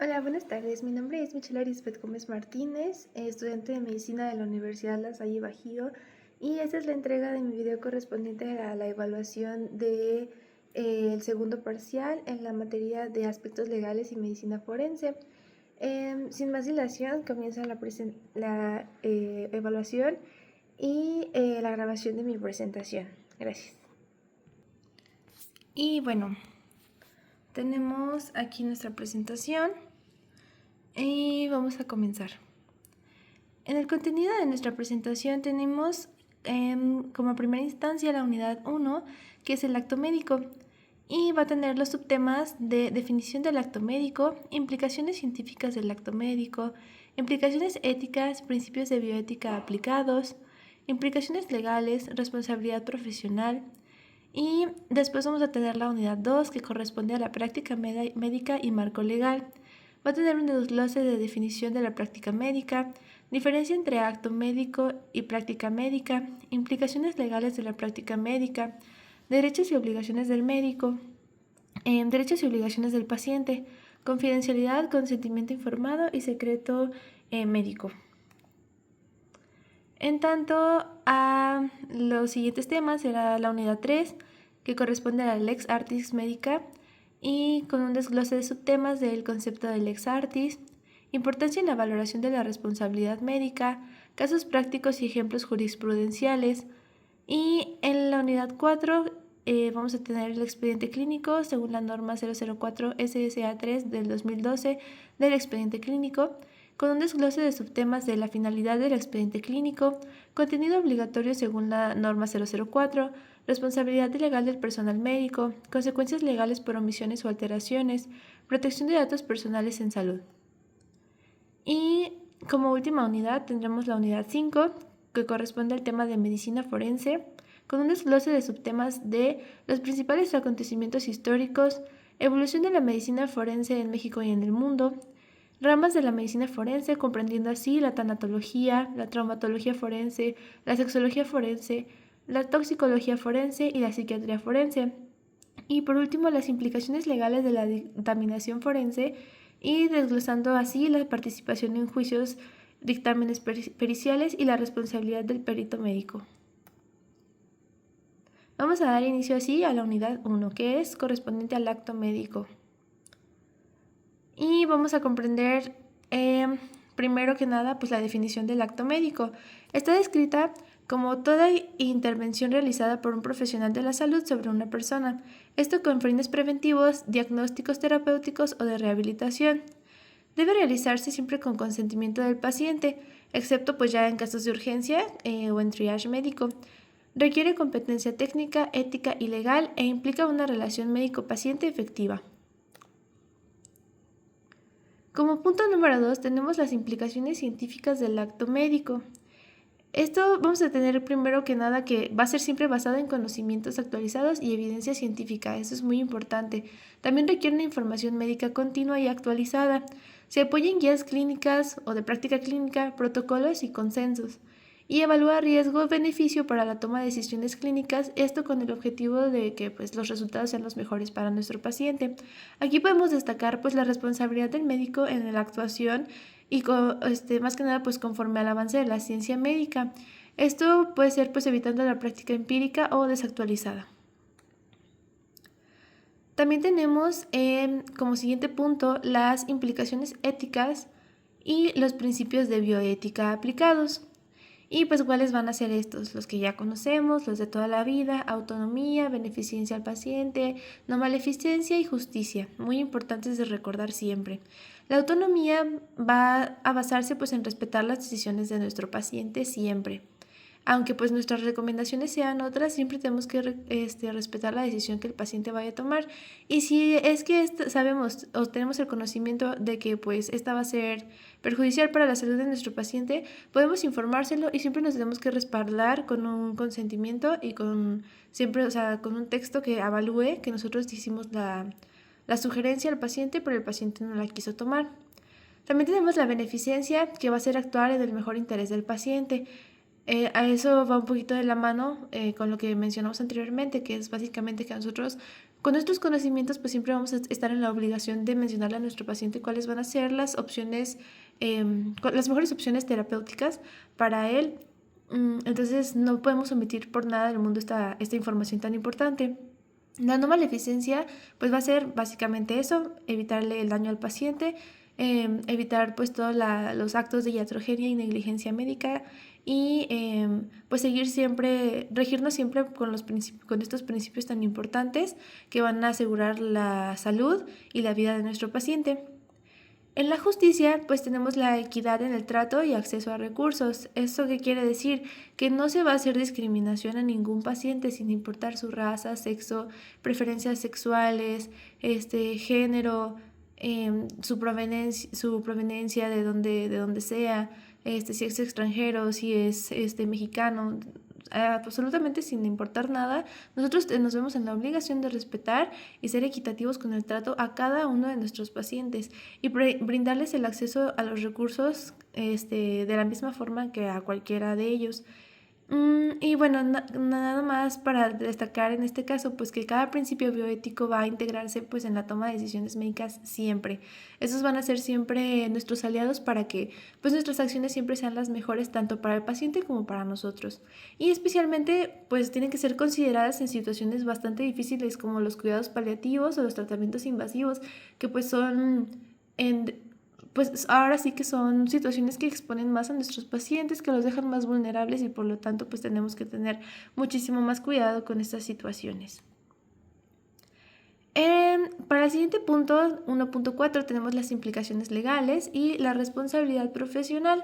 Hola, buenas tardes. Mi nombre es Michelle Arisbet Gómez Martínez, estudiante de Medicina de la Universidad La Salle Bajío, y esta es la entrega de mi video correspondiente a la evaluación de el segundo parcial en la materia de aspectos legales y medicina forense. Sin más dilación, comienza la evaluación y la grabación de mi presentación. Gracias. Y bueno, tenemos aquí nuestra presentación. Y vamos a comenzar. En el contenido de nuestra presentación tenemos como primera instancia la unidad 1, que es el acto médico, y va a tener los subtemas de definición del acto médico, implicaciones científicas del acto médico, implicaciones éticas, principios de bioética aplicados, implicaciones legales, responsabilidad profesional, y después vamos a tener la unidad 2, que corresponde a la práctica médica y marco legal. Va a tener un desglose de definición de la práctica médica, diferencia entre acto médico y práctica médica, implicaciones legales de la práctica médica, derechos y obligaciones del médico, derechos y obligaciones del paciente, confidencialidad, consentimiento informado y secreto médico. En tanto a los siguientes temas será la unidad 3, que corresponde a la Lex Artis Medica, y con un desglose de subtemas del concepto de Lex Artis, importancia en la valoración de la responsabilidad médica, casos prácticos y ejemplos jurisprudenciales. Y en la unidad 4 vamos a tener el expediente clínico según la norma 004 SSA3 del 2012 del expediente clínico, con un desglose de subtemas de la finalidad del expediente clínico, contenido obligatorio según la norma 004, responsabilidad legal del personal médico, consecuencias legales por omisiones o alteraciones, protección de datos personales en salud. Y como última unidad tendremos la unidad 5, que corresponde al tema de medicina forense, con un desglose de subtemas de los principales acontecimientos históricos, evolución de la medicina forense en México y en el mundo, ramas de la medicina forense, comprendiendo así la tanatología, la traumatología forense, la sexología forense, la toxicología forense y la psiquiatría forense. Y por último, las implicaciones legales de la dictaminación forense, y desglosando así la participación en juicios, dictámenes periciales y la responsabilidad del perito médico. Vamos a dar inicio así a la unidad 1, que es correspondiente al acto médico. Y vamos a comprender primero que nada pues la definición del acto médico. Está descrita como toda intervención realizada por un profesional de la salud sobre una persona, esto con fines preventivos, diagnósticos terapéuticos o de rehabilitación. Debe realizarse siempre con consentimiento del paciente, excepto pues ya en casos de urgencia o en triage médico. Requiere competencia técnica, ética y legal e implica una relación médico-paciente efectiva. Como punto número 2 tenemos las implicaciones científicas del acto médico. Esto vamos a tener primero que nada que va a ser siempre basado en conocimientos actualizados y evidencia científica, eso es muy importante. También requiere una información médica continua y actualizada. Se apoya en guías clínicas o de práctica clínica, protocolos y consensos. Y evalúa riesgo-beneficio para la toma de decisiones clínicas, esto con el objetivo de que pues, los resultados sean los mejores para nuestro paciente. Aquí podemos destacar pues, la responsabilidad del médico en la actuación y más que nada pues, conforme al avance de la ciencia médica. Esto puede ser pues, evitando la práctica empírica o desactualizada. También tenemos como siguiente punto las implicaciones éticas y los principios de bioética aplicados. Y pues cuáles van a ser estos, los que ya conocemos, los de toda la vida: autonomía, beneficencia al paciente, no maleficencia y justicia, muy importantes de recordar siempre. La autonomía va a basarse pues en respetar las decisiones de nuestro paciente siempre. Aunque pues nuestras recomendaciones sean otras, siempre tenemos que respetar la decisión que el paciente vaya a tomar. Y si es que sabemos o tenemos el conocimiento de que pues esta va a ser perjudicial para la salud de nuestro paciente, podemos informárselo y siempre nos tenemos que respaldar con un consentimiento y con un texto que avalúe que nosotros hicimos la sugerencia al paciente, pero el paciente no la quiso tomar. También tenemos la beneficencia, que va a ser actuar en el mejor interés del paciente. A eso va un poquito de la mano con lo que mencionamos anteriormente, que es básicamente que nosotros Con nuestros conocimientos, pues siempre vamos a estar en la obligación de mencionarle a nuestro paciente cuáles van a ser las opciones, las mejores opciones terapéuticas para él. Entonces, no podemos omitir por nada del mundo esta información tan importante. La no maleficencia, pues va a ser básicamente eso, evitarle el daño al paciente, evitar pues todos los actos de iatrogenia y negligencia médica y pues seguir siempre, regirnos siempre con estos principios tan importantes que van a asegurar la salud y la vida de nuestro paciente. En la justicia, pues tenemos la equidad en el trato y acceso a recursos. ¿Esto qué quiere decir? Que no se va a hacer discriminación a ningún paciente sin importar su raza, sexo, preferencias sexuales, género, su proveniencia de donde sea, si es extranjero, si es mexicano. Absolutamente sin importar nada, nosotros nos vemos en la obligación de respetar y ser equitativos con el trato a cada uno de nuestros pacientes y brindarles el acceso a los recursos de la misma forma que a cualquiera de ellos. Y bueno, nada más para destacar en este caso, pues que cada principio bioético va a integrarse pues en la toma de decisiones médicas siempre. Esos van a ser siempre nuestros aliados para que pues nuestras acciones siempre sean las mejores tanto para el paciente como para nosotros. Y especialmente pues tienen que ser consideradas en situaciones bastante difíciles como los cuidados paliativos o los tratamientos invasivos, que pues son pues ahora sí que son situaciones que exponen más a nuestros pacientes, que los dejan más vulnerables y por lo tanto pues tenemos que tener muchísimo más cuidado con estas situaciones. Para el siguiente punto, 1.4, tenemos las implicaciones legales y la responsabilidad profesional.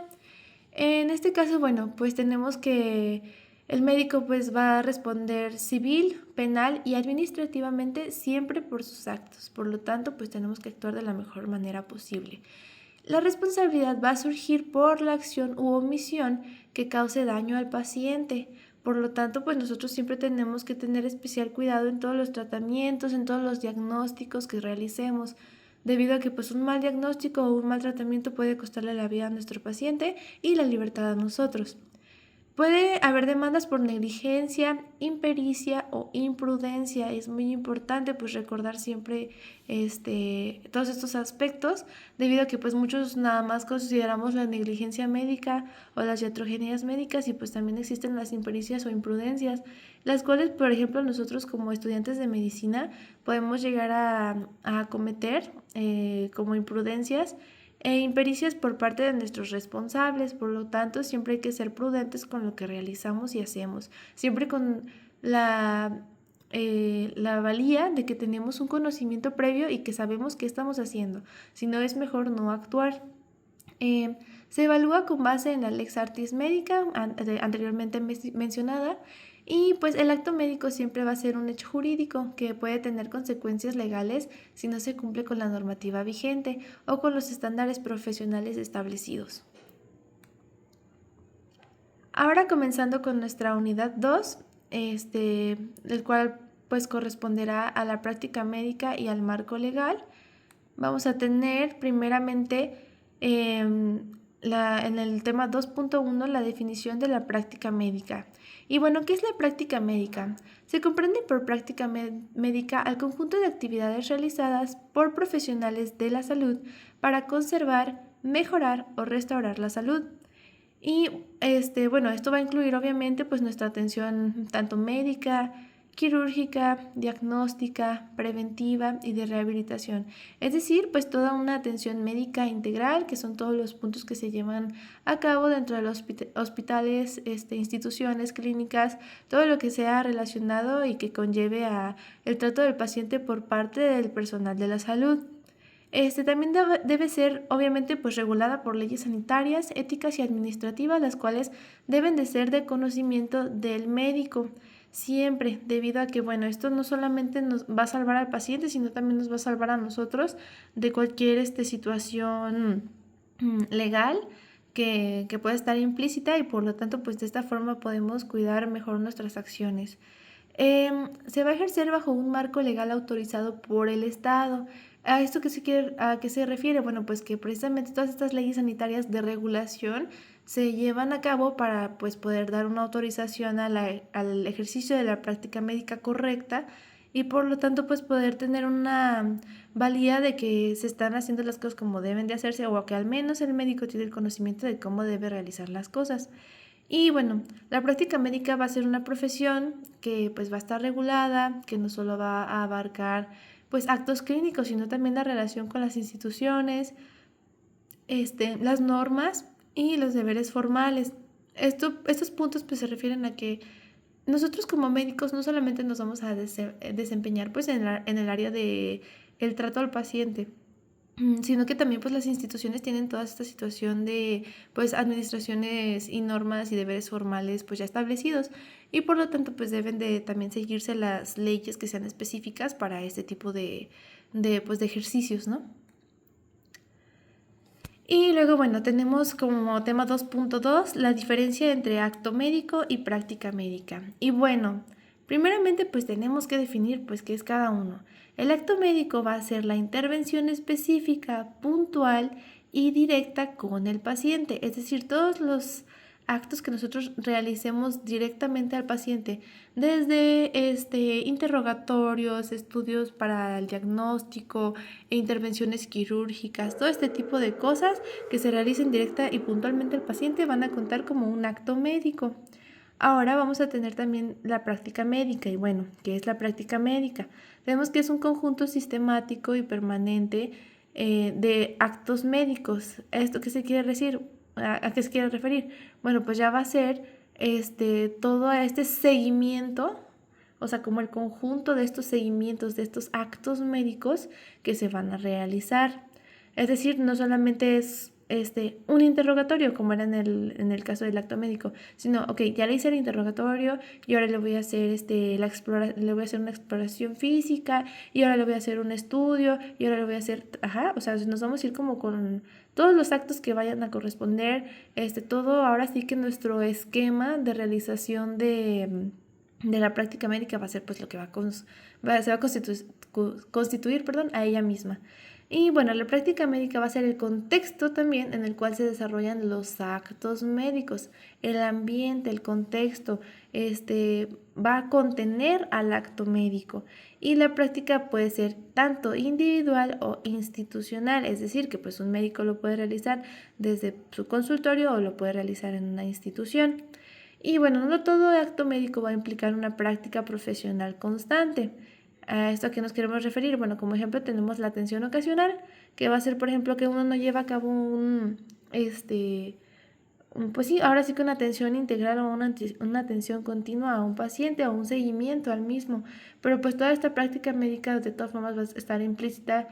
En este caso, bueno, pues tenemos que el médico pues va a responder civil, penal y administrativamente siempre por sus actos. Por lo tanto, pues tenemos que actuar de la mejor manera posible. La responsabilidad va a surgir por la acción u omisión que cause daño al paciente. Por lo tanto, pues nosotros siempre tenemos que tener especial cuidado en todos los tratamientos, en todos los diagnósticos que realicemos, debido a que pues un mal diagnóstico o un mal tratamiento puede costarle la vida a nuestro paciente y la libertad a nosotros. Puede haber demandas por negligencia, impericia o imprudencia. Es muy importante pues recordar siempre todos estos aspectos, debido a que pues muchos nada más consideramos la negligencia médica o las iatrogenias médicas y pues también existen las impericias o imprudencias, las cuales por ejemplo nosotros como estudiantes de medicina podemos llegar a cometer como imprudencias e impericias por parte de nuestros responsables. Por lo tanto, siempre hay que ser prudentes con lo que realizamos y hacemos, siempre con la valía de que tenemos un conocimiento previo y que sabemos qué estamos haciendo. Si no, es mejor no actuar. Se evalúa con base en la Lex Artis médica anteriormente mencionada. Y pues el acto médico siempre va a ser un hecho jurídico que puede tener consecuencias legales si no se cumple con la normativa vigente o con los estándares profesionales establecidos. Ahora comenzando con nuestra unidad 2, el cual pues corresponderá a la práctica médica y al marco legal. Vamos a tener primeramente en el tema 2.1 la definición de la práctica médica. Y bueno, ¿qué es la práctica médica? Se comprende por práctica médica al conjunto de actividades realizadas por profesionales de la salud para conservar, mejorar o restaurar la salud. Y bueno, esto va a incluir obviamente pues nuestra atención tanto médica, quirúrgica, diagnóstica, preventiva y de rehabilitación. Es decir, pues toda una atención médica integral, que son todos los puntos que se llevan a cabo dentro de los hospitales, instituciones, clínicas, todo lo que sea relacionado y que conlleve a el trato del paciente por parte del personal de la salud. También debe ser obviamente pues regulada por leyes sanitarias, éticas y administrativas, las cuales deben de ser de conocimiento del médico siempre, debido a que bueno, esto no solamente nos va a salvar al paciente, sino también nos va a salvar a nosotros de cualquier situación legal que pueda estar implícita y por lo tanto pues de esta forma podemos cuidar mejor nuestras acciones. Se va a ejercer bajo un marco legal autorizado por el Estado. ¿A esto a qué se refiere? Bueno, pues que precisamente todas estas leyes sanitarias de regulación se llevan a cabo para pues, poder dar una autorización al ejercicio de la práctica médica correcta y por lo tanto pues poder tener una valía de que se están haciendo las cosas como deben de hacerse o que al menos el médico tiene el conocimiento de cómo debe realizar las cosas. Y bueno, la práctica médica va a ser una profesión que pues va a estar regulada, que no solo va a abarcar pues actos clínicos, sino también la relación con las instituciones, las normas y los deberes formales. Estos puntos pues se refieren a que nosotros como médicos no solamente nos vamos a desempeñar pues en el área de el trato al paciente, sino que también pues las instituciones tienen toda esta situación de pues administraciones y normas y deberes formales pues ya establecidos y por lo tanto pues deben de también seguirse las leyes que sean específicas para este tipo pues de ejercicios, ¿no? Y luego, bueno, tenemos como tema 2.2 la diferencia entre acto médico y práctica médica. Y bueno, primeramente pues tenemos que definir pues qué es cada uno. El acto médico va a ser la intervención específica, puntual y directa con el paciente, es decir, todos los actos que nosotros realicemos directamente al paciente, desde interrogatorios, estudios para el diagnóstico e intervenciones quirúrgicas, todo este tipo de cosas que se realicen directa y puntualmente al paciente van a contar como un acto médico. Ahora vamos a tener también la práctica médica. Y bueno, ¿qué es la práctica médica? Vemos que es un conjunto sistemático y permanente de actos médicos. ¿Esto qué se quiere decir? ¿A qué se quiere referir? Bueno, pues ya va a ser todo este seguimiento, o sea, como el conjunto de estos seguimientos, de estos actos médicos que se van a realizar. Es decir, no solamente es un interrogatorio, como era en el caso del acto médico, sino, ok, ya le hice el interrogatorio y ahora le voy a hacer, le voy a hacer una exploración física y ahora le voy a hacer un estudio y ahora le voy a hacer, o sea, nos vamos a ir como con todos los actos que vayan a corresponder, todo ahora sí que nuestro esquema de realización de la práctica médica va a ser pues lo que se va a constituir, perdón, a ella misma. Y bueno, la práctica médica va a ser el contexto también en el cual se desarrollan los actos médicos, el ambiente, el contexto, va a contener al acto médico. Y la práctica puede ser tanto individual o institucional, es decir, que pues un médico lo puede realizar desde su consultorio o lo puede realizar en una institución. Y bueno, no todo acto médico va a implicar una práctica profesional constante. ¿A esto a qué nos queremos referir? Bueno, como ejemplo tenemos la atención ocasional, que va a ser, por ejemplo, que uno no lleva a cabo pues sí, ahora sí que una atención integral o una atención continua a un paciente o un seguimiento al mismo. Pero pues toda esta práctica médica de todas formas va a estar implícita,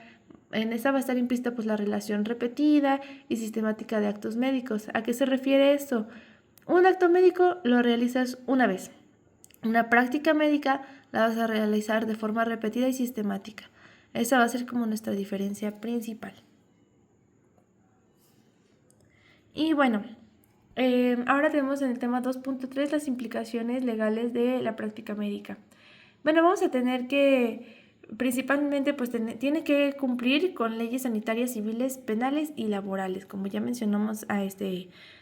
en esa va a estar implícita pues la relación repetida y sistemática de actos médicos. ¿A qué se refiere esto? Un acto médico lo realizas una vez. Una práctica médica la vas a realizar de forma repetida y sistemática. Esa va a ser como nuestra diferencia principal. Y bueno, ahora tenemos en el tema 2.3 las implicaciones legales de la práctica médica. Bueno, vamos a tener que principalmente pues tiene que cumplir con leyes sanitarias, civiles, penales y laborales, como ya mencionamos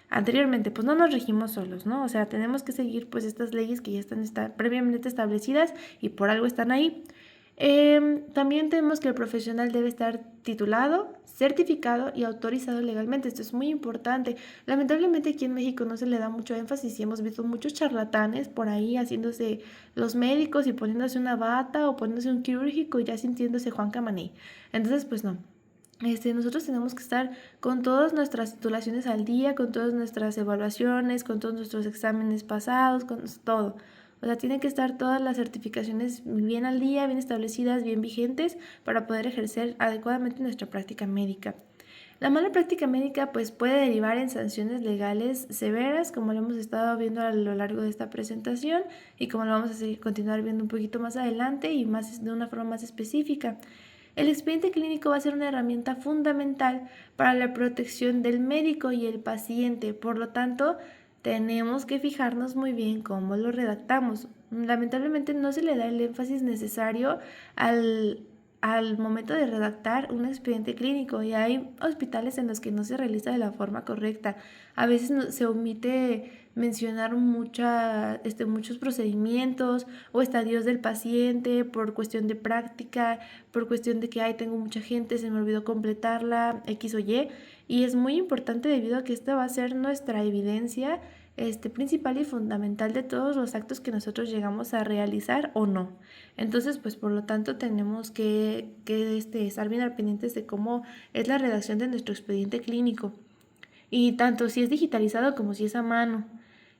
anteriormente, pues no nos regimos solos, ¿no? O sea, tenemos que seguir pues estas leyes que ya están previamente establecidas y por algo están ahí. También tenemos que el profesional debe estar titulado, certificado y autorizado legalmente. Esto es muy importante. Lamentablemente aquí en México no se le da mucho énfasis y hemos visto muchos charlatanes por ahí haciéndose los médicos y poniéndose una bata o poniéndose un quirúrgico y ya sintiéndose Juan Camaney. Entonces, pues no. Nosotros tenemos que estar con todas nuestras titulaciones al día, con todas nuestras evaluaciones, con todos nuestros exámenes pasados, con todo. O sea, tienen que estar todas las certificaciones bien al día, bien establecidas, bien vigentes para poder ejercer adecuadamente nuestra práctica médica. La mala práctica médica pues puede derivar en sanciones legales severas, como lo hemos estado viendo a lo largo de esta presentación y como lo vamos a continuar viendo un poquito más adelante y de una forma más específica. El expediente clínico va a ser una herramienta fundamental para la protección del médico y el paciente, por lo tanto, tenemos que fijarnos muy bien cómo lo redactamos. Lamentablemente no se le da el énfasis necesario al momento de redactar un expediente clínico, y hay hospitales en los que no se realiza de la forma correcta. A veces se omite mencionar muchos procedimientos o estadios del paciente por cuestión de práctica, por cuestión de que tengo mucha gente, se me olvidó completarla, X o y es muy importante debido a que esta va a ser nuestra evidencia principal y fundamental de todos los actos que nosotros llegamos a realizar o no. Entonces, pues por lo tanto tenemos que estar bien al pendientes de cómo es la redacción de nuestro expediente clínico, y tanto si es digitalizado como si es a mano.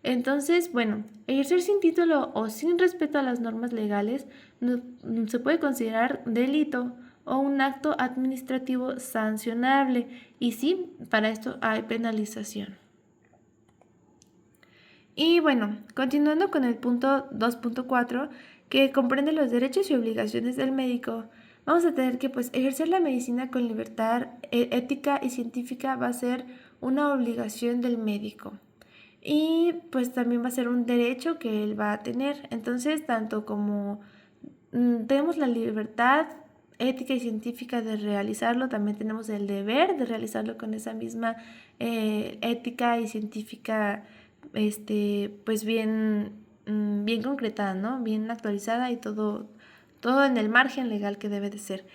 Entonces, bueno, ejercer sin título o sin respeto a las normas legales no se puede considerar delito o un acto administrativo sancionable, y sí, para esto hay penalización. Y bueno, continuando con el punto 2.4, que comprende los derechos y obligaciones del médico, vamos a tener que pues ejercer la medicina con libertad ética y científica va a ser una obligación del médico. Y pues también va a ser un derecho que él va a tener. Entonces, tanto como tenemos la libertad ética y científica de realizarlo, también tenemos el deber de realizarlo con esa misma ética y científica pues bien concretada, ¿no? Bien actualizada y todo en el margen legal que debe de ser.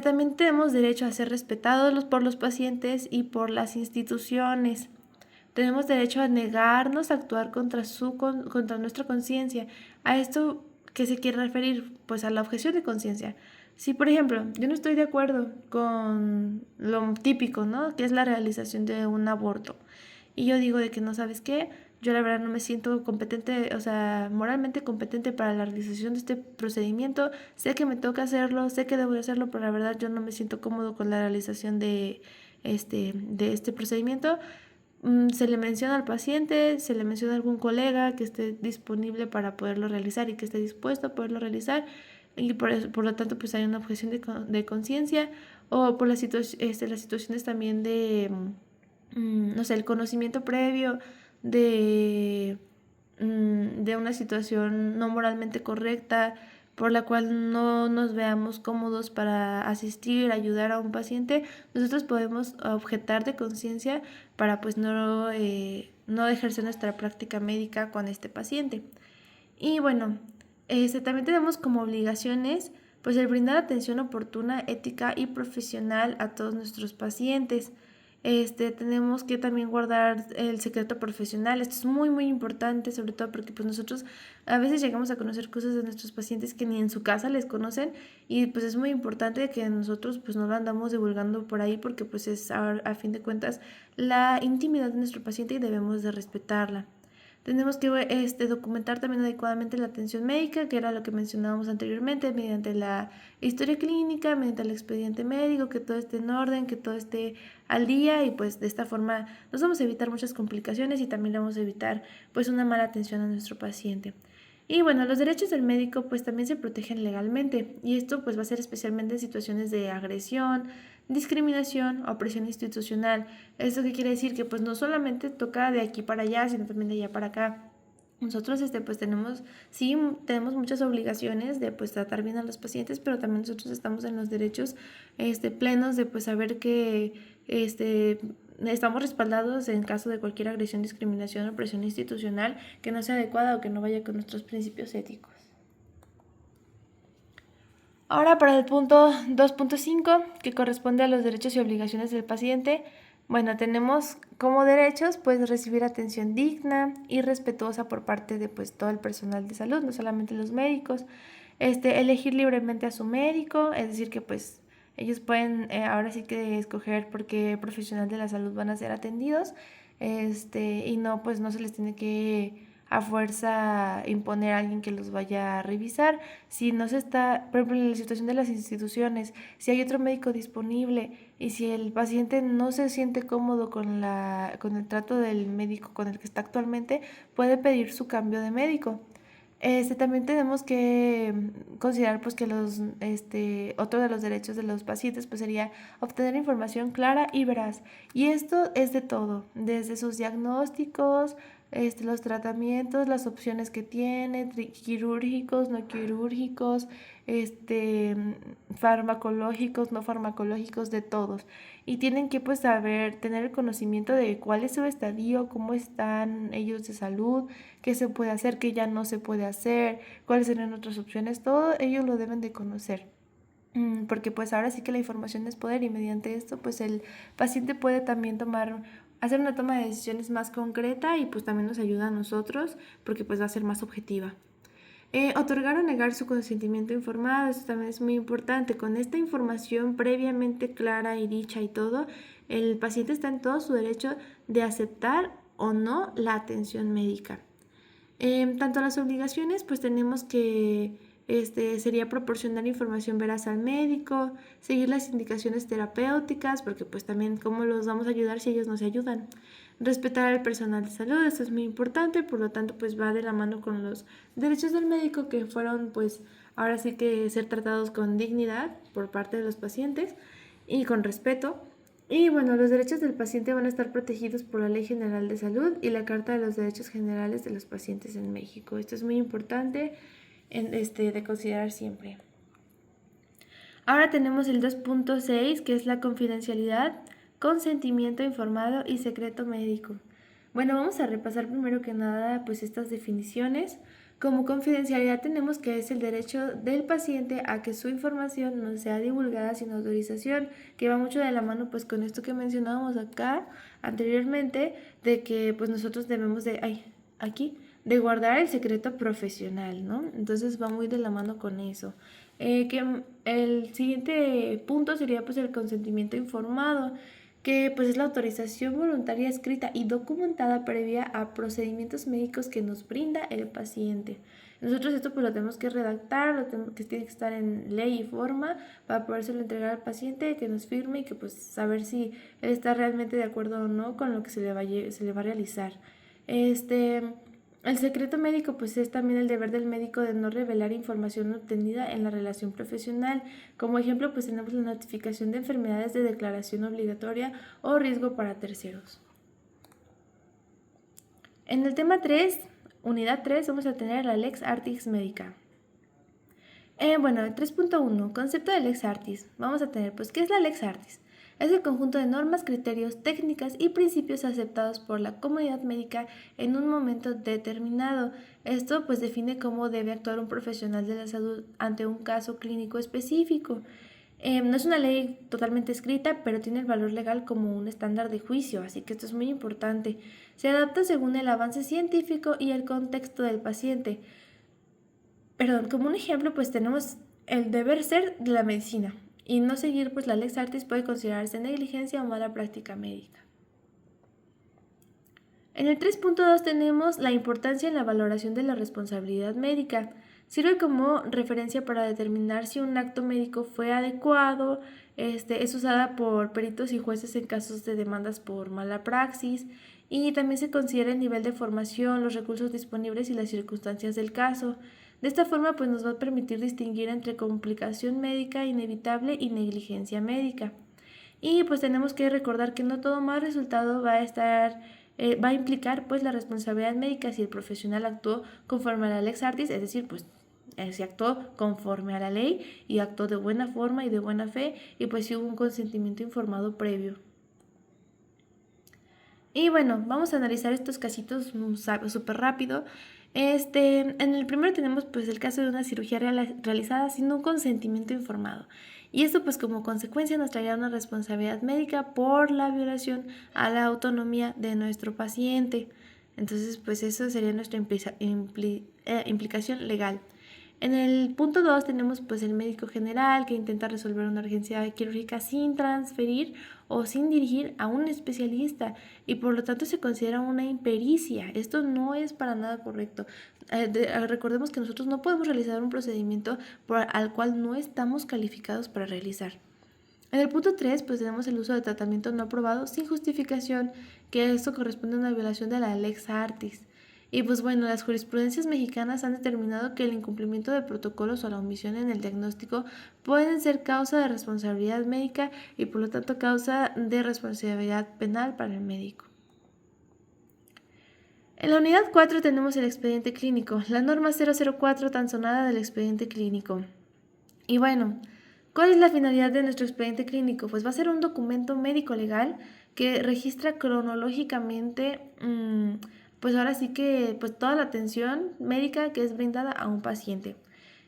También tenemos derecho a ser respetados por los pacientes y por las instituciones. Tenemos derecho a negarnos a actuar contra nuestra conciencia. ¿A esto qué se quiere referir? Pues a la objeción de conciencia. Si, por ejemplo, yo no estoy de acuerdo con lo típico, ¿no? Que es la realización de un aborto, y yo digo de que no, ¿sabes qué? Yo la verdad no me siento competente, o sea, moralmente competente para la realización de este procedimiento. Sé que me toca hacerlo, sé que debo hacerlo, pero la verdad yo no me siento cómodo con la realización de este procedimiento. Se le menciona al paciente, se le menciona a algún colega que esté disponible para poderlo realizar y que esté dispuesto a poderlo realizar, y por lo tanto pues hay una objeción de conciencia, o por las situaciones también de no sé, el conocimiento previo de una situación no moralmente correcta por la cual no nos veamos cómodos para asistir, ayudar a un paciente. Nosotros podemos objetar de conciencia para pues no ejercer nuestra práctica médica con este paciente. Y bueno, también tenemos como obligaciones pues el brindar atención oportuna, ética y profesional a todos nuestros pacientes. Tenemos que también guardar el secreto profesional. Esto es muy muy importante, sobre todo porque pues nosotros a veces llegamos a conocer cosas de nuestros pacientes que ni en su casa les conocen, y pues es muy importante que nosotros pues no lo andamos divulgando por ahí, porque pues es a fin de cuentas la intimidad de nuestro paciente y debemos de respetarla. Tenemos que documentar también adecuadamente la atención médica, que era lo que mencionábamos anteriormente, mediante la historia clínica, mediante el expediente médico, que todo esté en orden, que todo esté al día, y pues de esta forma nos vamos a evitar muchas complicaciones y también vamos a evitar pues una mala atención a nuestro paciente. Y bueno, los derechos del médico pues también se protegen legalmente, y esto pues va a ser especialmente en situaciones de agresión, discriminación o presión institucional. ¿Esto qué quiere decir? Que pues no solamente toca de aquí para allá, sino también de allá para acá. Nosotros pues tenemos muchas obligaciones de pues tratar bien a los pacientes, pero también nosotros estamos en los derechos plenos de pues saber que estamos respaldados en caso de cualquier agresión, discriminación o presión institucional que no sea adecuada o que no vaya con nuestros principios éticos. Ahora para el punto 2.5, que corresponde a los derechos y obligaciones del paciente. Bueno, tenemos como derechos pues recibir atención digna y respetuosa por parte de pues todo el personal de salud, no solamente los médicos. Elegir libremente a su médico, es decir que pues ellos pueden ahora sí que escoger por qué profesional de la salud van a ser atendidos, y no pues no se les tiene que a fuerza imponer a alguien que los vaya a revisar. Si no se está, por ejemplo, en la situación de las instituciones, si hay otro médico disponible y si el paciente no se siente cómodo con el trato del médico con el que está actualmente, puede pedir su cambio de médico. También tenemos que considerar pues que otro de los derechos de los pacientes pues sería obtener información clara y veraz, y esto es de todo, desde sus diagnósticos los tratamientos, las opciones que tiene, quirúrgicos, no quirúrgicos, farmacológicos, no farmacológicos, de todos. Y tienen que pues saber, tener el conocimiento de cuál es su estadio, cómo están ellos de salud, qué se puede hacer, qué ya no se puede hacer, cuáles serían otras opciones, todo ellos lo deben de conocer. Porque pues ahora sí que la información es poder y mediante esto pues el paciente puede también hacer una toma de decisiones más concreta y pues también nos ayuda a nosotros porque pues va a ser más objetiva. Otorgar o negar su consentimiento informado, eso también es muy importante. Con esta información previamente clara y dicha y todo, el paciente está en todo su derecho de aceptar o no la atención médica. Tanto las obligaciones, pues tenemos que sería proporcionar información veraz al médico, seguir las indicaciones terapéuticas, porque pues también cómo los vamos a ayudar si ellos nos ayudan. Respetar al personal de salud, esto es muy importante, por lo tanto pues va de la mano con los derechos del médico que fueron pues ahora sí que ser tratados con dignidad por parte de los pacientes y con respeto. Y bueno, los derechos del paciente van a estar protegidos por la Ley General de Salud y la Carta de los Derechos Generales de los Pacientes en México. Esto es muy importante de considerar siempre. Ahora tenemos el 2.6, que es la confidencialidad, consentimiento informado y secreto médico. Bueno, vamos a repasar primero que nada pues estas definiciones. Como confidencialidad tenemos que es el derecho del paciente a que su información no sea divulgada sin autorización, que va mucho de la mano pues con esto que mencionábamos acá anteriormente, de que pues nosotros debemos de guardar el secreto profesional, ¿no? Entonces va muy de la mano con eso. Que el siguiente punto sería pues el consentimiento informado, que pues es la autorización voluntaria escrita y documentada previa a procedimientos médicos que nos brinda el paciente. Nosotros esto pues lo tenemos que redactar, que tiene que estar en ley y forma para podérselo entregar al paciente, que nos firme y que pues saber si él está realmente de acuerdo o no con lo que se le va a realizar. El secreto médico pues es también el deber del médico de no revelar información obtenida en la relación profesional. Como ejemplo pues tenemos la notificación de enfermedades de declaración obligatoria o riesgo para terceros. En el tema 3, unidad 3, vamos a tener la Lex Artis Médica. Bueno, 3.1, concepto de Lex Artis. Vamos a tener pues ¿qué es la Lex Artis? Es el conjunto de normas, criterios, técnicas y principios aceptados por la comunidad médica en un momento determinado. Esto pues define cómo debe actuar un profesional de la salud ante un caso clínico específico. No es una ley totalmente escrita, pero tiene el valor legal como un estándar de juicio, así que esto es muy importante. Se adapta según el avance científico y el contexto del paciente. Como un ejemplo pues tenemos el deber ser de la medicina. Y no seguir pues la Lex Artis puede considerarse negligencia o mala práctica médica. En el 3.2 tenemos la importancia en la valoración de la responsabilidad médica. Sirve como referencia para determinar si un acto médico fue adecuado. Es usada por peritos y jueces en casos de demandas por mala praxis. Y también se considera el nivel de formación, los recursos disponibles y las circunstancias del caso. De esta forma pues nos va a permitir distinguir entre complicación médica inevitable y negligencia médica. Y pues tenemos que recordar que no todo mal resultado va a implicar pues la responsabilidad médica si el profesional actuó conforme a la Lex Artis, es decir, pues si actuó conforme a la ley y actuó de buena forma y de buena fe y pues si hubo un consentimiento informado previo. Y bueno, vamos a analizar estos casitos súper rápido. En el primero tenemos pues el caso de una cirugía realizada sin un consentimiento informado. Y esto pues como consecuencia nos traerá una responsabilidad médica por la violación a la autonomía de nuestro paciente. Entonces pues eso sería nuestra implicación legal. En el punto 2 tenemos pues el médico general que intenta resolver una urgencia quirúrgica sin transferir o sin dirigir a un especialista y por lo tanto se considera una impericia. Esto no es para nada correcto. Recordemos que nosotros no podemos realizar un procedimiento al cual no estamos calificados para realizar. En el punto 3 pues tenemos el uso de tratamiento no aprobado sin justificación, que esto corresponde a una violación de la Lex Artis. Y pues bueno, las jurisprudencias mexicanas han determinado que el incumplimiento de protocolos o la omisión en el diagnóstico pueden ser causa de responsabilidad médica y por lo tanto causa de responsabilidad penal para el médico. En la unidad 4 tenemos el expediente clínico, la norma 004 tan sonada del expediente clínico. Y bueno, ¿cuál es la finalidad de nuestro expediente clínico? Pues va a ser un documento médico legal que registra cronológicamente, pues ahora sí que pues toda la atención médica que es brindada a un paciente.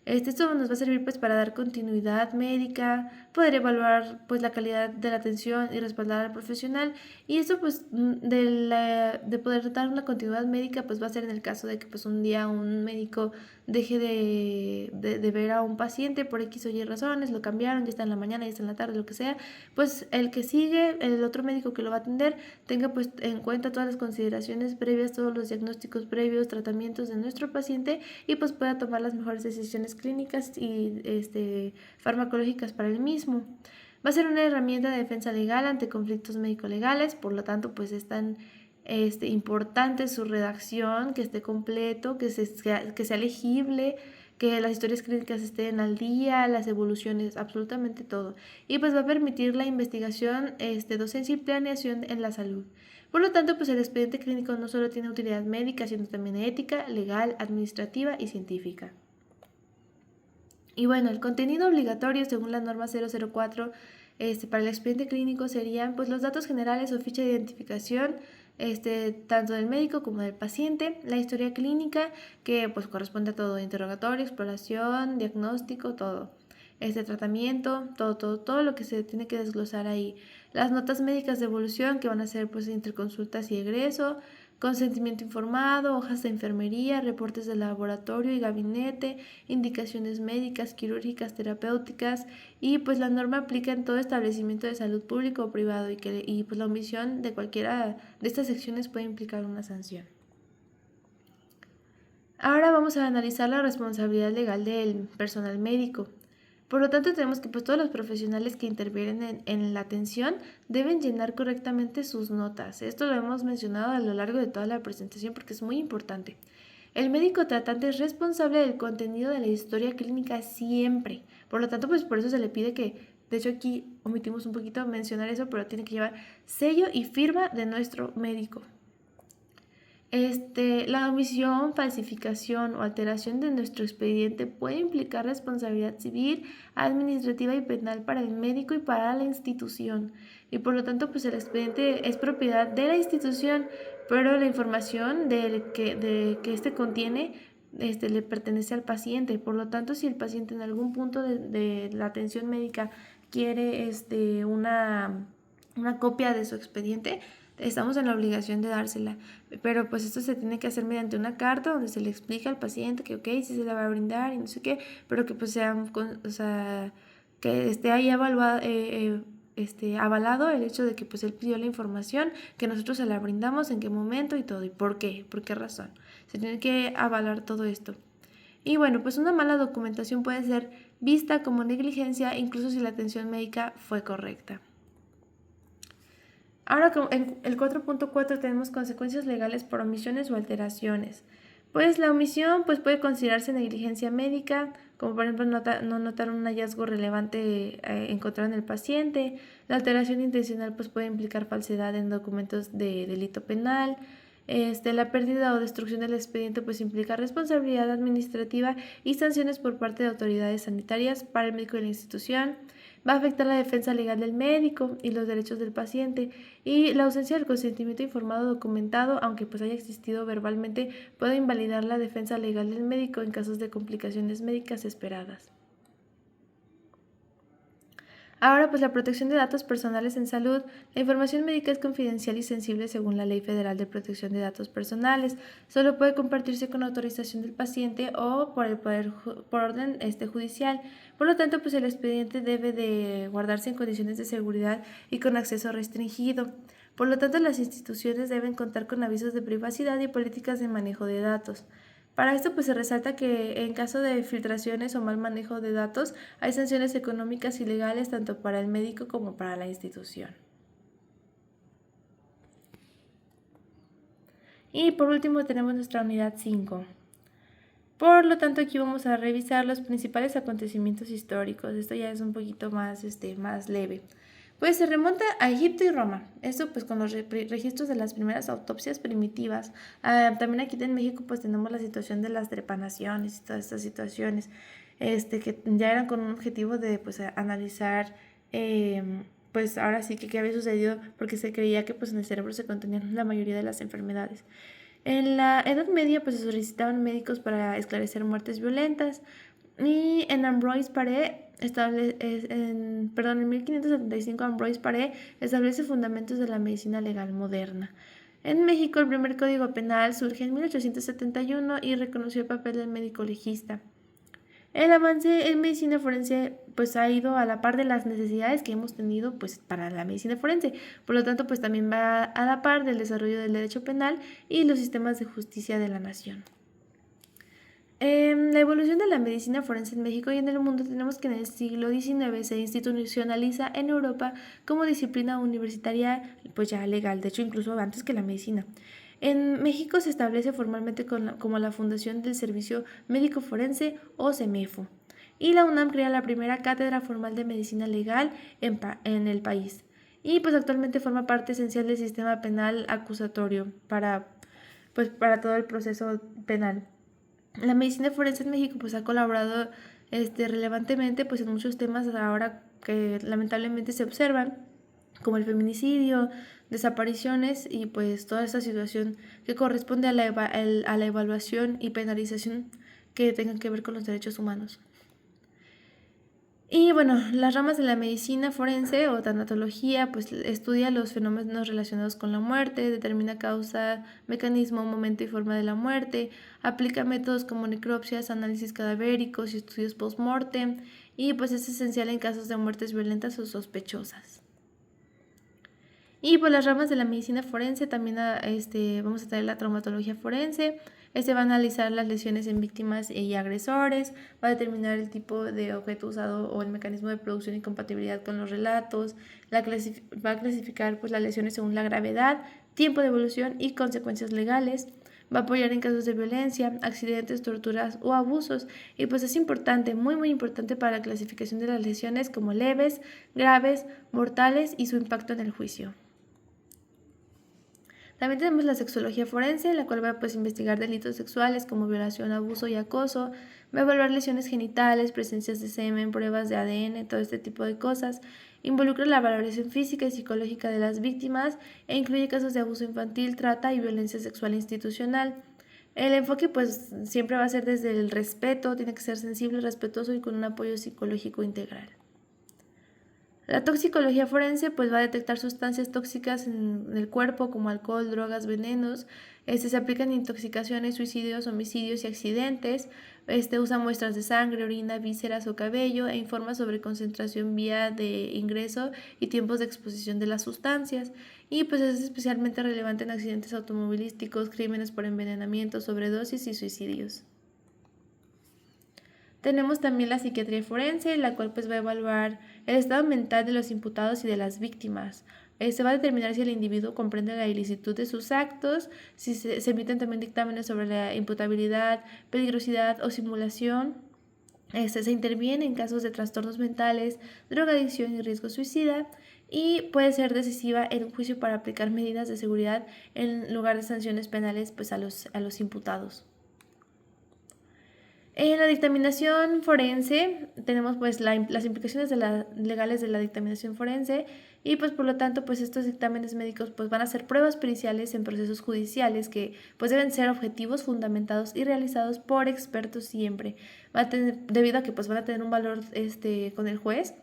Esto nos va a servir pues para dar continuidad médica, poder evaluar pues la calidad de la atención y respaldar al profesional, y eso pues de poder dar una continuidad médica pues va a ser en el caso de que pues un día un médico deje de ver a un paciente por X o Y razones, lo cambiaron, ya está en la mañana, ya está en la tarde, lo que sea, pues el que sigue, el otro médico que lo va a atender, tenga pues en cuenta todas las consideraciones previas, todos los diagnósticos previos, tratamientos de nuestro paciente, y pues pueda tomar las mejores decisiones clínicas y farmacológicas para el mismo. Va a ser una herramienta de defensa legal ante conflictos médico-legales, por lo tanto pues es tan importante su redacción, que esté completo, que sea legible, que las historias clínicas estén al día, las evoluciones, absolutamente todo. Y pues va a permitir la investigación, docencia y planeación en la salud. Por lo tanto, pues el expediente clínico no solo tiene utilidad médica, sino también ética, legal, administrativa y científica. Y bueno, el contenido obligatorio según la norma 004 para el expediente clínico serían pues los datos generales o ficha de identificación, tanto del médico como del paciente, la historia clínica que pues corresponde a todo, interrogatorio, exploración, diagnóstico, todo. Tratamiento, todo lo que se tiene que desglosar ahí. Las notas médicas de evolución que van a ser pues interconsultas y egreso, consentimiento informado, hojas de enfermería, reportes de laboratorio y gabinete, indicaciones médicas, quirúrgicas, terapéuticas, y pues la norma aplica en todo establecimiento de salud público o privado, y pues la omisión de cualquiera de estas secciones puede implicar una sanción. Ahora vamos a analizar la responsabilidad legal del personal médico. Por lo tanto, tenemos que pues, todos los profesionales que intervienen en la atención deben llenar correctamente sus notas. Esto lo hemos mencionado a lo largo de toda la presentación porque es muy importante. El médico tratante es responsable del contenido de la historia clínica siempre. Por lo tanto, pues por eso se le pide que, de hecho aquí omitimos un poquito mencionar eso, pero tiene que llevar sello y firma de nuestro médico. La omisión, falsificación o alteración de nuestro expediente puede implicar responsabilidad civil, administrativa y penal para el médico y para la institución. Y por lo tanto, pues el expediente es propiedad de la institución, pero la información que contiene le pertenece al paciente. Por lo tanto, si el paciente en algún punto de la atención médica quiere una copia de su expediente, estamos en la obligación de dársela, pero pues esto se tiene que hacer mediante una carta donde se le explica al paciente que ok, sí se le va a brindar y no sé qué, pero que pues que esté ahí avalado el hecho de que pues él pidió la información, que nosotros se la brindamos, en qué momento y todo, y por qué razón. Se tiene que avalar todo esto. Y bueno, pues una mala documentación puede ser vista como negligencia, incluso si la atención médica fue correcta. Ahora en el 4.4 tenemos consecuencias legales por omisiones o alteraciones. Pues la omisión pues, puede considerarse negligencia médica, como por ejemplo no notar un hallazgo relevante encontrado en el paciente. La alteración intencional pues, puede implicar falsedad en documentos de delito penal. La pérdida o destrucción del expediente pues implica responsabilidad administrativa y sanciones por parte de autoridades sanitarias para el médico de la institución. Va a afectar la defensa legal del médico y los derechos del paciente, y la ausencia del consentimiento informado documentado, aunque pues haya existido verbalmente, puede invalidar la defensa legal del médico en casos de complicaciones médicas esperadas. Ahora, pues la protección de datos personales en salud. La información médica es confidencial y sensible según la Ley Federal de Protección de Datos Personales. Solo puede compartirse con autorización del paciente o por orden judicial. Por lo tanto, pues el expediente debe de guardarse en condiciones de seguridad y con acceso restringido. Por lo tanto, las instituciones deben contar con avisos de privacidad y políticas de manejo de datos. Para esto pues se resalta que en caso de filtraciones o mal manejo de datos hay sanciones económicas y legales tanto para el médico como para la institución. Y por último tenemos nuestra unidad 5. Por lo tanto aquí vamos a revisar los principales acontecimientos históricos. Esto ya es un poquito más leve. Pues se remonta a Egipto y Roma, esto pues con los registros de las primeras autopsias primitivas. También aquí en México pues tenemos la situación de las trepanaciones y todas estas situaciones, que ya eran con un objetivo de pues analizar, pues ahora sí que qué había sucedido, porque se creía que pues en el cerebro se contenían la mayoría de las enfermedades. En la Edad Media pues se solicitaban médicos para esclarecer muertes violentas, y en Ambroise Paré en 1575 Ambroise Paré establece fundamentos de la medicina legal moderna. En México el primer código penal surge en 1871 y reconoció el papel del médico legista. El avance en medicina forense pues ha ido a la par de las necesidades que hemos tenido pues para la medicina forense. Por lo tanto, pues también va a la par del desarrollo del derecho penal y los sistemas de justicia de la nación. La evolución de la medicina forense en México y en el mundo tenemos que en el siglo XIX se institucionaliza en Europa como disciplina universitaria pues ya legal, de hecho incluso antes que la medicina. En México se establece formalmente como la Fundación del Servicio Médico Forense o CEMEFO, y la UNAM crea la primera cátedra formal de medicina legal en el país, y pues actualmente forma parte esencial del sistema penal acusatorio para todo el proceso penal. La medicina forense en México pues ha colaborado relevantemente pues en muchos temas ahora que lamentablemente se observan, como el feminicidio, desapariciones y pues toda esta situación que corresponde a la evaluación y penalización que tengan que ver con los derechos humanos. Y bueno, las ramas de la medicina forense o tanatología pues estudia los fenómenos relacionados con la muerte, determina causa, mecanismo, momento y forma de la muerte, aplica métodos como necropsias, análisis cadavéricos y estudios post-mortem, y pues es esencial en casos de muertes violentas o sospechosas. Y pues las ramas de la medicina forense también vamos a tener la traumatología forense. Va a analizar las lesiones en víctimas y agresores, va a determinar el tipo de objeto usado o el mecanismo de producción y compatibilidad con los relatos, va a clasificar pues las lesiones según la gravedad, tiempo de evolución y consecuencias legales, va a apoyar en casos de violencia, accidentes, torturas o abusos, y pues es importante, muy muy importante para la clasificación de las lesiones como leves, graves, mortales y su impacto en el juicio. También tenemos la sexología forense, la cual va a investigar delitos sexuales como violación, abuso y acoso, va a evaluar lesiones genitales, presencias de semen, pruebas de ADN, todo este tipo de cosas. Involucra la valoración física y psicológica de las víctimas e incluye casos de abuso infantil, trata y violencia sexual institucional. El enfoque pues siempre va a ser desde el respeto, tiene que ser sensible, respetuoso y con un apoyo psicológico integral. La toxicología forense pues va a detectar sustancias tóxicas en el cuerpo como alcohol, drogas, venenos. Se aplican intoxicaciones, suicidios, homicidios y accidentes. Usa muestras de sangre, orina, vísceras o cabello e informa sobre concentración, vía de ingreso y tiempos de exposición de las sustancias. Y pues es especialmente relevante en accidentes automovilísticos, crímenes por envenenamiento, sobredosis y suicidios. Tenemos también la psiquiatría forense, la cual pues va a evaluar el estado mental de los imputados y de las víctimas. Se va a determinar si el individuo comprende la ilicitud de sus actos, si se emiten también dictámenes sobre la imputabilidad, peligrosidad o simulación. Se interviene en casos de trastornos mentales, drogadicción y riesgo suicida, y puede ser decisiva en un juicio para aplicar medidas de seguridad en lugar de sanciones penales pues, a los imputados. En la dictaminación forense tenemos pues las implicaciones legales de la dictaminación forense, y pues por lo tanto pues estos dictámenes médicos pues van a ser pruebas periciales en procesos judiciales que pues deben ser objetivos, fundamentados y realizados por expertos siempre, debido a que pues van a tener un valor con el juez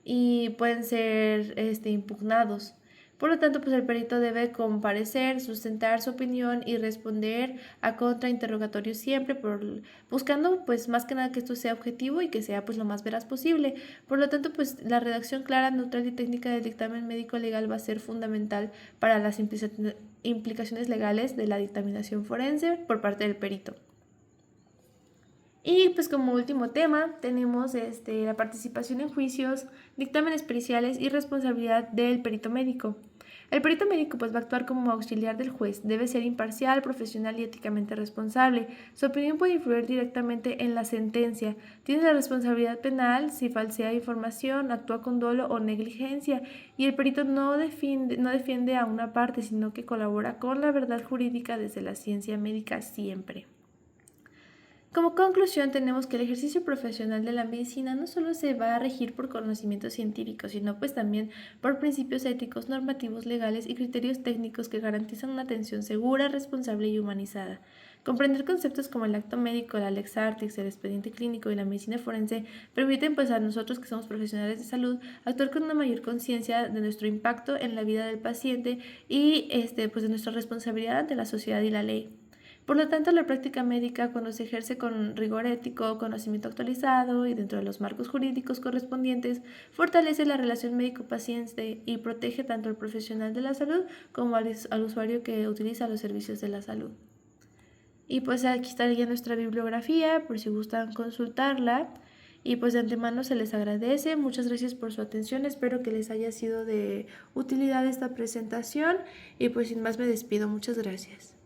y pueden ser impugnados. Por lo tanto, pues el perito debe comparecer, sustentar su opinión y responder a contrainterrogatorios siempre, buscando pues más que nada que esto sea objetivo y que sea pues lo más veraz posible. Por lo tanto, pues la redacción clara, neutral y técnica del dictamen médico legal va a ser fundamental para las implicaciones legales de la dictaminación forense por parte del perito. Y pues como último tema tenemos la participación en juicios, dictámenes periciales y responsabilidad del perito médico. El perito médico pues va a actuar como auxiliar del juez, debe ser imparcial, profesional y éticamente responsable. Su opinión puede influir directamente en la sentencia. Tiene la responsabilidad penal si falsea información, actúa con dolo o negligencia, y el perito no defiende a una parte, sino que colabora con la verdad jurídica desde la ciencia médica siempre. Como conclusión, tenemos que el ejercicio profesional de la medicina no solo se va a regir por conocimientos científicos, sino pues también por principios éticos, normativos, legales y criterios técnicos que garantizan una atención segura, responsable y humanizada. Comprender conceptos como el acto médico, la lex artis, el expediente clínico y la medicina forense permiten pues a nosotros que somos profesionales de salud actuar con una mayor conciencia de nuestro impacto en la vida del paciente y pues de nuestra responsabilidad ante la sociedad y la ley. Por lo tanto, la práctica médica, cuando se ejerce con rigor ético, conocimiento actualizado y dentro de los marcos jurídicos correspondientes, fortalece la relación médico-paciente y protege tanto al profesional de la salud como al usuario que utiliza los servicios de la salud. Y pues aquí estaría nuestra bibliografía, por si gustan consultarla. Y pues de antemano se les agradece. Muchas gracias por su atención. Espero que les haya sido de utilidad esta presentación. Y pues sin más me despido. Muchas gracias.